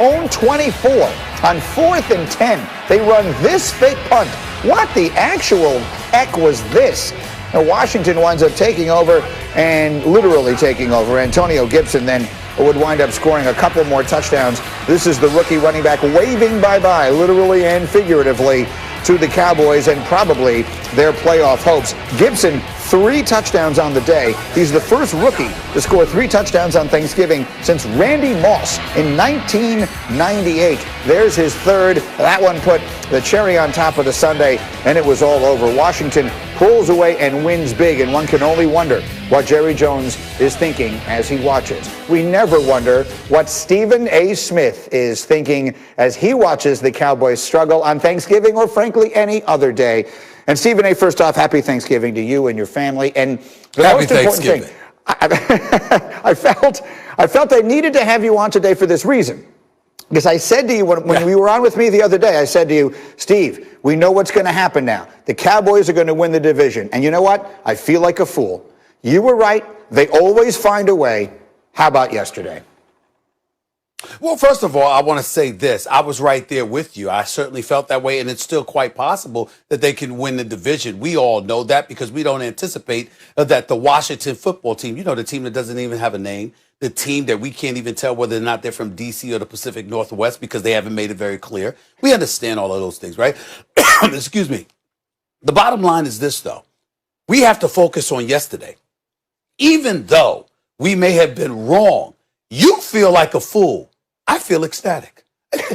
Own 24 on 4th and 10. They run this fake punt. What the actual heck was this? Now, Washington winds up taking over and literally taking over. Antonio Gibson then would wind up scoring a couple more touchdowns. This is the rookie running back waving bye-bye, literally and figuratively, to the Cowboys and probably their playoff hopes. Gibson, 3 touchdowns on the day. He's the first rookie to score 3 touchdowns on Thanksgiving since Randy Moss in 1998. There's his third. That one put the cherry on top of the sundae, and it was all over. Washington pulls away and wins big, and one can only wonder what Jerry Jones is thinking as he watches. We never wonder what Stephen A. Smith is thinking as he watches the Cowboys struggle on Thanksgiving or, frankly, any other day. And Stephen A., first off, happy Thanksgiving to you and your family. And the most important thing, I felt I needed to have you on today for this reason. Because I said to you when you were on with me the other day, I said to you, Steve, we know what's going to happen now. The Cowboys are going to win the division. And you know what? I feel like a fool. You were right. They always find a way. How about yesterday? Well, first of all, I want to say this. I was right there with you. I certainly felt that way, and it's still quite possible that they can win the division. We all know that because we don't anticipate that the Washington football team, you know, the team that doesn't even have a name, the team that we can't even tell whether or not they're from D.C. or the Pacific Northwest because they haven't made it very clear. We understand all of those things, right? Excuse me. The bottom line is this, though. We have to focus on yesterday. Even though we may have been wrong, you feel like a fool. I feel ecstatic.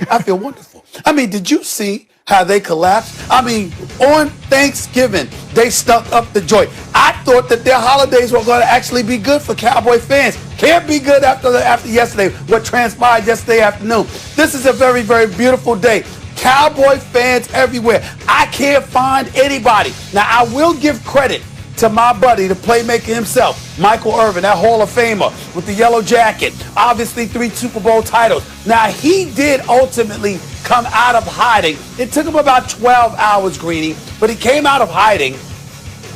I feel wonderful. I mean, did you see how they collapsed? I mean, on Thanksgiving, they stuck up the joint. I thought that their holidays were going to actually be good for Cowboy fans. Can't be good after yesterday, what transpired yesterday afternoon. This is a very, very beautiful day. Cowboy fans everywhere. I can't find anybody. Now, I will give credit to my buddy, the playmaker himself, Michael Irvin, that Hall of Famer with the yellow jacket, obviously 3 Super Bowl titles. Now, he did ultimately come out of hiding. It took him about 12 hours, Greeny, but he came out of hiding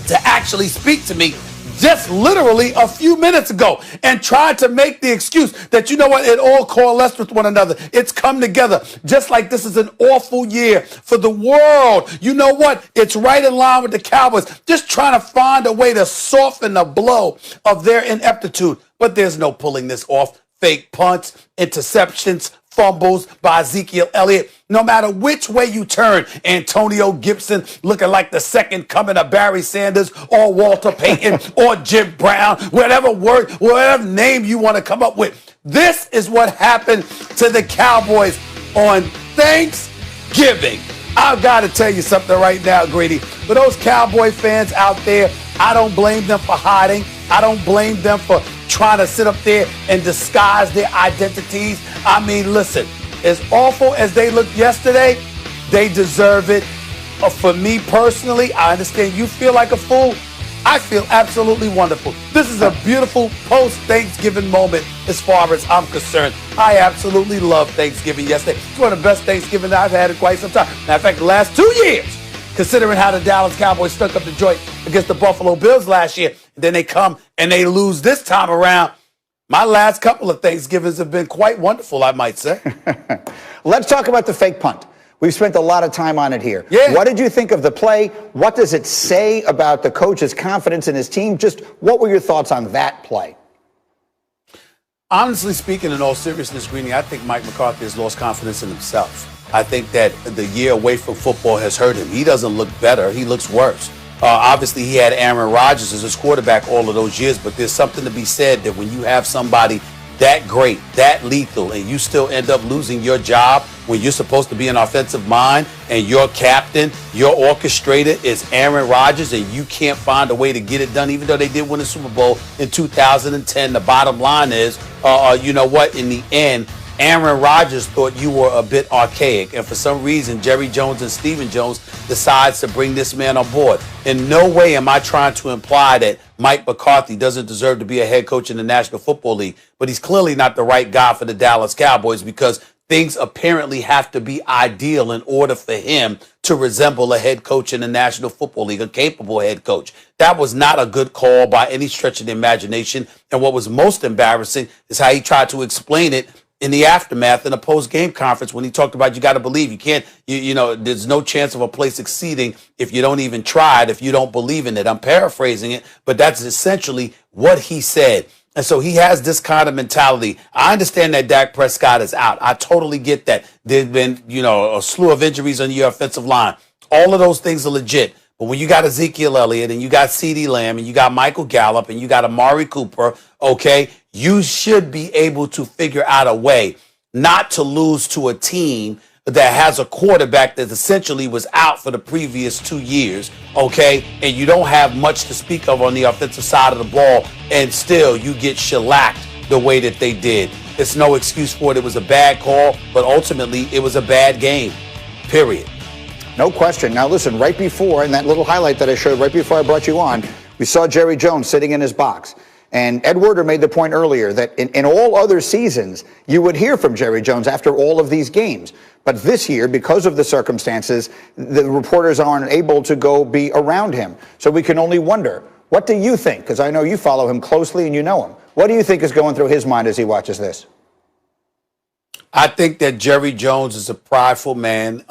to actually speak to me just literally a few minutes ago and tried to make the excuse that, you know what, it all coalesced with one another. It's come together. Just like this is an awful year for the world. You know what? It's right in line with the Cowboys. Just trying to find a way to soften the blow of their ineptitude. But there's no pulling this off. Fake punts, interceptions, fumbles by Ezekiel Elliott. No matter which way you turn, Antonio Gibson looking like the second coming of Barry Sanders or Walter Payton or Jim Brown, whatever word, whatever name you want to come up with. This is what happened to the Cowboys on Thanksgiving. I've got to tell you something right now, Grady. For those Cowboy fans out there, I don't blame them for hiding. I don't blame them for trying to sit up there and disguise their identities. I mean, listen, as awful as they looked yesterday, they deserve it. For me personally, I understand you feel like a fool. I feel absolutely wonderful. This is a beautiful post-Thanksgiving moment as far as I'm concerned. I absolutely love Thanksgiving yesterday. It's one of the best Thanksgiving I've had in quite some time. Matter of fact, the last 2 years, considering how the Dallas Cowboys stuck up the joint against the Buffalo Bills last year. And then they come and they lose this time around. My last couple of Thanksgivings have been quite wonderful, I might say. Let's talk about the fake punt. We've spent a lot of time on it here. Yeah. What did you think of the play? What does it say about the coach's confidence in his team? Just what were your thoughts on that play? Honestly speaking, in all seriousness, Greeny, I think Mike McCarthy has lost confidence in himself. I think that the year away from football has hurt him. He doesn't look better. He looks worse. Obviously, he had Aaron Rodgers as his quarterback all of those years, but there's something to be said that when you have somebody that great, that lethal, and you still end up losing your job when you're supposed to be an offensive mind and your captain, your orchestrator is Aaron Rodgers, and you can't find a way to get it done, even though they did win the Super Bowl in 2010. The bottom line is, you know what, in the end, Aaron Rodgers thought you were a bit archaic, and for some reason, Jerry Jones and Stephen Jones decides to bring this man on board. In no way am I trying to imply that Mike McCarthy doesn't deserve to be a head coach in the National Football League, but he's clearly not the right guy for the Dallas Cowboys because things apparently have to be ideal in order for him to resemble a head coach in the National Football League, a capable head coach. That was not a good call by any stretch of the imagination, and what was most embarrassing is how he tried to explain it in the aftermath in a post-game conference when he talked about you got to believe. You can't, there's no chance of a play succeeding if you don't even try it, if you don't believe in it. I'm paraphrasing it, but that's essentially what he said. And so he has this kind of mentality. I understand that Dak Prescott is out. I totally get that. There's been, a slew of injuries on your offensive line. All of those things are legit. But when you got Ezekiel Elliott and you got CeeDee Lamb and you got Michael Gallup and you got Amari Cooper, okay, you should be able to figure out a way not to lose to a team that has a quarterback that essentially was out for the previous 2 years, okay, and you don't have much to speak of on the offensive side of the ball, and still you get shellacked the way that they did. It's no excuse for it. It was a bad call, but ultimately it was a bad game, period. No question. Now, listen, right before, in that little highlight that I showed right before I brought you on, we saw Jerry Jones sitting in his box. And Ed Werder made the point earlier that in all other seasons, you would hear from Jerry Jones after all of these games. But this year, because of the circumstances, the reporters aren't able to go be around him. So we can only wonder, what do you think? Because I know you follow him closely and you know him. What do you think is going through his mind as he watches this? I think that Jerry Jones is a prideful man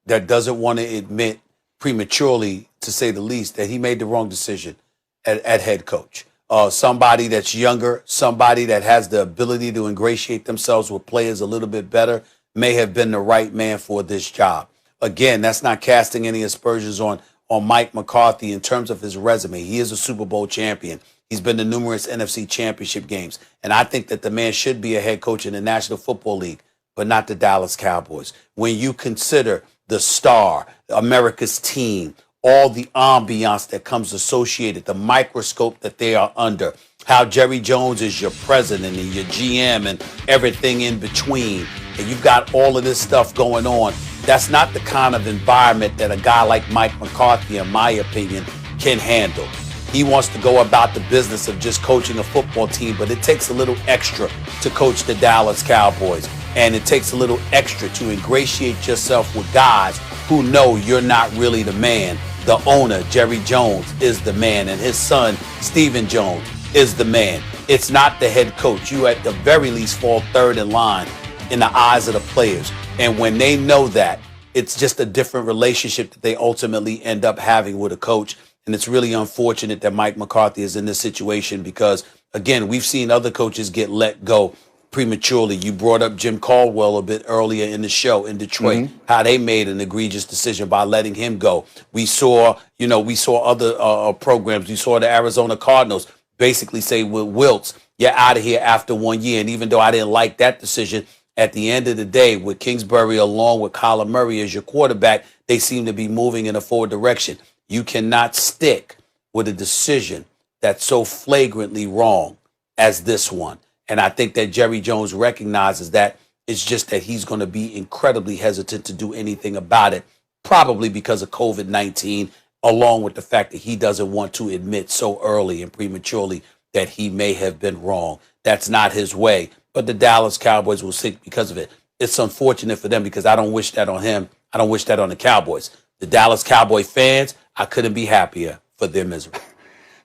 that doesn't want to admit prematurely, to say the least, that he made the wrong decision at head coach. Somebody that's younger, somebody that has the ability to ingratiate themselves with players a little bit better may have been the right man for this job. Again, that's not casting any aspersions on Mike McCarthy in terms of his resume. He is a Super Bowl champion. He's been to numerous NFC championship games. And I think that the man should be a head coach in the National Football League, but not the Dallas Cowboys. When you consider the star, America's team, all the ambiance that comes associated, the microscope that they are under, how Jerry Jones is your president and your GM and everything in between, and you've got all of this stuff going on, that's not the kind of environment that a guy like Mike McCarthy, in my opinion, can handle. He wants to go about the business of just coaching a football team, but it takes a little extra to coach the Dallas Cowboys. And it takes a little extra to ingratiate yourself with guys who know you're not really the man. The owner, Jerry Jones, is the man, and his son, Stephen Jones, is the man. It's not the head coach. You at the very least fall third in line in the eyes of the players. And when they know that, it's just a different relationship that they ultimately end up having with a coach. And it's really unfortunate that Mike McCarthy is in this situation because, again, we've seen other coaches get let go prematurely. You brought up Jim Caldwell a bit earlier in the show in Detroit, how they made an egregious decision by letting him go. We saw other programs. We saw the Arizona Cardinals basically say with Wiltz, you're out of here after 1 year. And even though I didn't like that decision, at the end of the day, with Kingsbury along with Kyler Murray as your quarterback, they seem to be moving in a forward direction. You cannot stick with a decision that's so flagrantly wrong as this one. And I think that Jerry Jones recognizes that. It's just that he's going to be incredibly hesitant to do anything about it, probably because of COVID-19, along with the fact that he doesn't want to admit so early and prematurely that he may have been wrong. That's not his way. But the Dallas Cowboys will sink because of it. It's unfortunate for them because I don't wish that on him. I don't wish that on the Cowboys. The Dallas Cowboy fans, I couldn't be happier for their misery.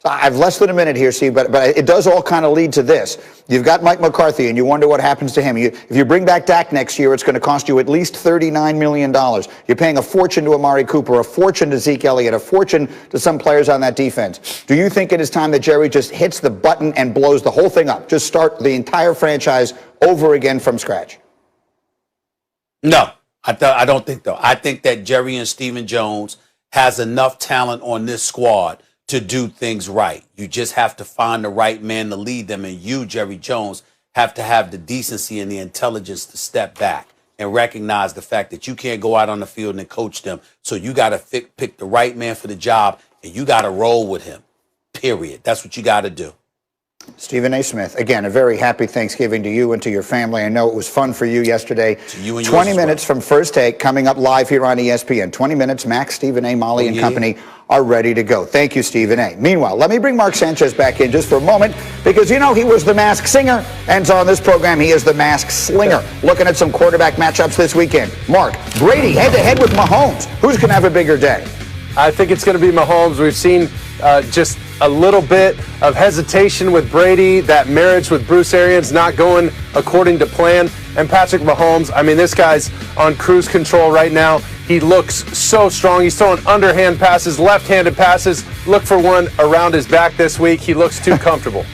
So I've less than a minute here, Steve, but it does all kind of lead to this. You've got Mike McCarthy, and you wonder what happens to him. If you bring back Dak next year, it's going to cost you at least $39 million. You're paying a fortune to Amari Cooper, a fortune to Zeke Elliott, a fortune to some players on that defense. Do you think it is time that Jerry just hits the button and blows the whole thing up? Just start the entire franchise over again from scratch? No, I don't think so. I think that Jerry and Stephen Jones has enough talent on this squad to do things right. You just have to find the right man to lead them. And you, Jerry Jones, have to have the decency and the intelligence to step back and recognize the fact that you can't go out on the field and coach them. So you got to pick the right man for the job, and you got to roll with him, period. That's what you got to do. Stephen A. Smith, again, a very happy Thanksgiving to you and to your family. I know it was fun for you yesterday. To you and 20 minutes from First Take coming up live here on ESPN. 20 minutes, Max, Stephen A., Molly, and company are ready to go. Thank you, Stephen A. Meanwhile, let me bring Mark Sanchez back in just for a moment because, he was the Masked Singer. And so on this program, he is the Masked Slinger. Looking at some quarterback matchups this weekend. Mark, Brady head-to-head with Mahomes. Who's going to have a bigger day? I think it's going to be Mahomes. We've seen just a little bit of hesitation with Brady. That marriage with Bruce Arians not going according to plan. And Patrick Mahomes, I mean, this guy's on cruise control right now. He looks so strong. He's throwing underhand passes, left-handed passes. Look for one around his back this week. He looks too comfortable.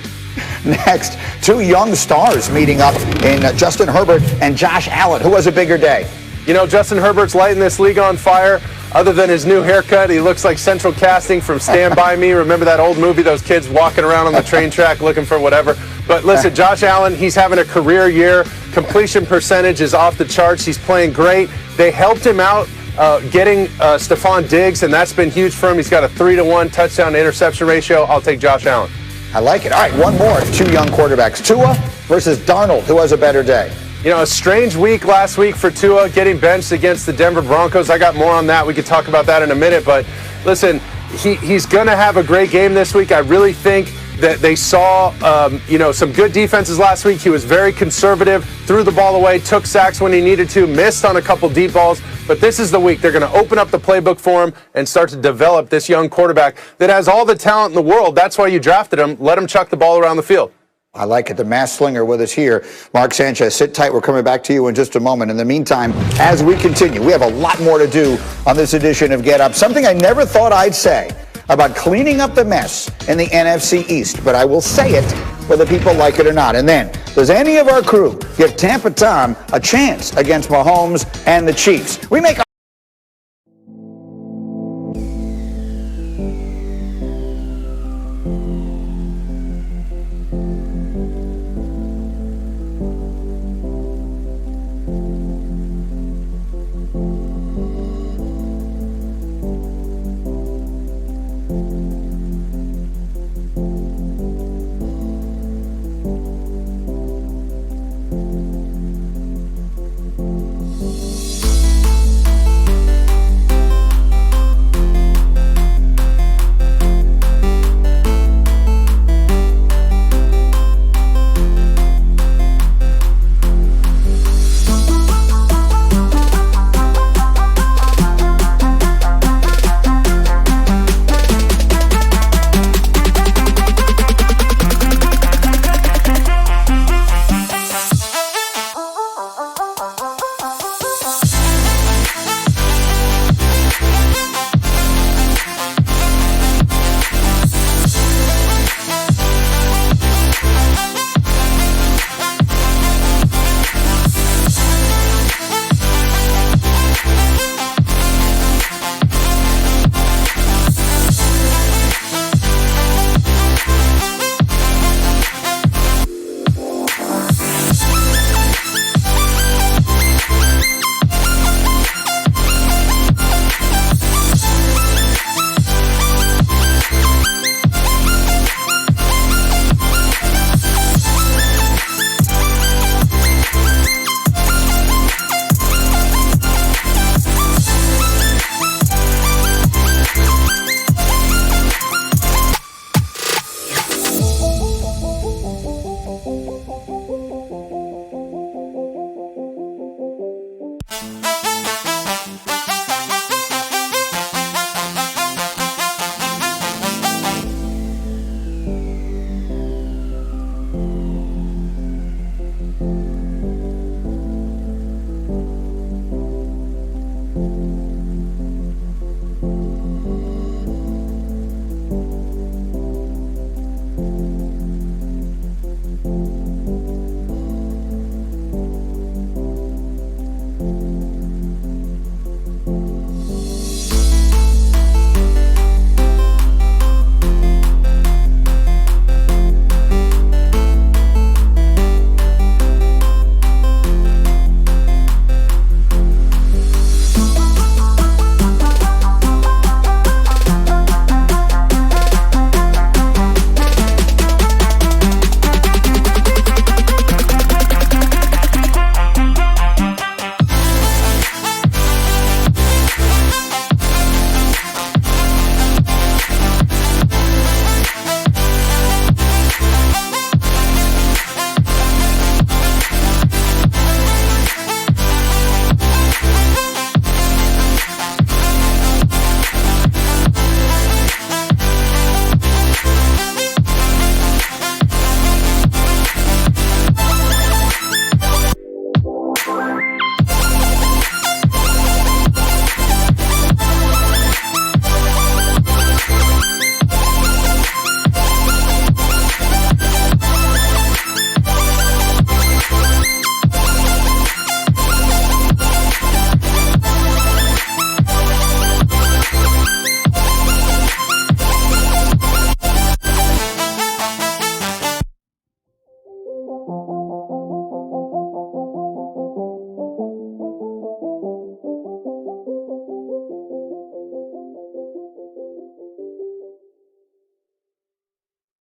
Next, two young stars meeting up in Justin Herbert and Josh Allen. Who has a bigger day? You know, Justin Herbert's lighting this league on fire. Other than his new haircut, he looks like Central Casting from Stand By Me. Remember that old movie, those kids walking around on the train track looking for whatever? But listen, Josh Allen, he's having a career year. Completion percentage is off the charts. He's playing great. They helped him out getting Stephon Diggs, and that's been huge for him. He's got a 3-to-1 touchdown to interception ratio. I'll take Josh Allen. I like it. All right, one more. Two young quarterbacks. Tua versus Darnold. Who has a better day? You know, a strange week last week for Tua, getting benched against the Denver Broncos. I got more on that. We could talk about that in a minute. But listen, he's going to have a great game this week. I really think that they saw, some good defenses last week. He was very conservative, threw the ball away, took sacks when he needed to, missed on a couple deep balls. But this is the week they're going to open up the playbook for him and start to develop this young quarterback that has all the talent in the world. That's why you drafted him. Let him chuck the ball around the field. I like it. The mass slinger with us here. Mark Sanchez, sit tight. We're coming back to you in just a moment. In the meantime, as we continue, we have a lot more to do on this edition of Get Up. Something I never thought I'd say about cleaning up the mess in the NFC East, but I will say it whether people like it or not. And then, does any of our crew give Tampa Tom a chance against Mahomes and the Chiefs? We make